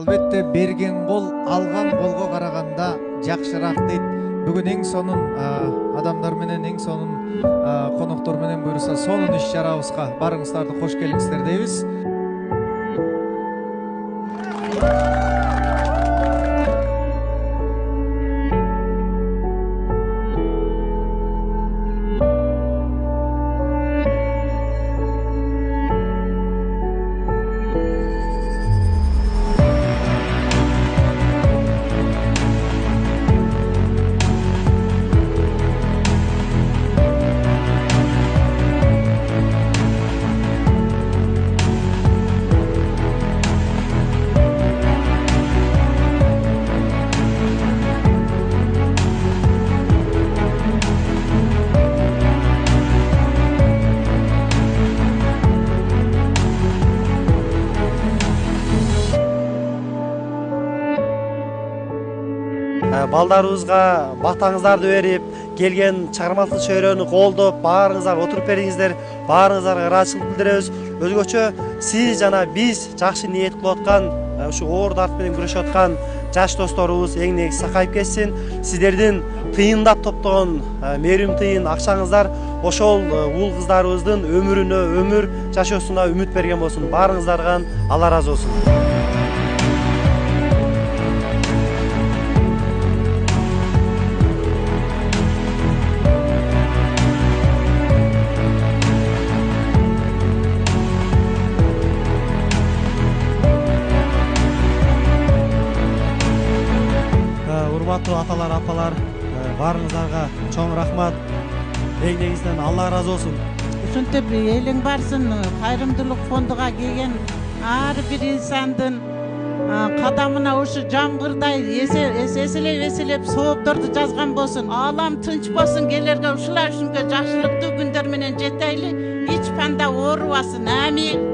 Albatta bergen qol algan qolga qaraganda жақшырақ deydi. Бүгін ең сонун адамдар менен ең сонун коноктор менен буюрса сонун иш чарабызга барыңыздарды кош келиңиздер дейбиз. Балдарыбызга батаңыздарды берип, келген чыгармачылык чөйрөнү колдоп, баарыңыздар отуруп бериңиздер, баарыңыздарга ыраазычылык билдиребиз. Өзгөчө сиз жана биз жакшы ниет кылып аткан, ушу оор дарт менен күрөшүп аткан жаш досторубуз эң негизи сакайып кетсин. Сиздердин тыйындап топтогон мээрим тыйын акчаңыздар ошол уул кыздарыбыздын өмүрүнө, өмүр жашоосуна үмүт берген болсун. Баарыңыздарга Алла ыраазы болсун. Урматтуу аталар, апалар, баарыңыздарга чоң рахмат. Эң негизинен Алла ыраазы болсун. Ушинтип элиң барсын, кайрымдуулук фондуга келген ар бир инсандын кадамына ушу жамгырдай эселеп соопторду жазган болсун. Аалам тынч болсун, келерге ушулар үчүн жакшылыктуу күндөр менен жетели. Эч панда оорубасын. Амин.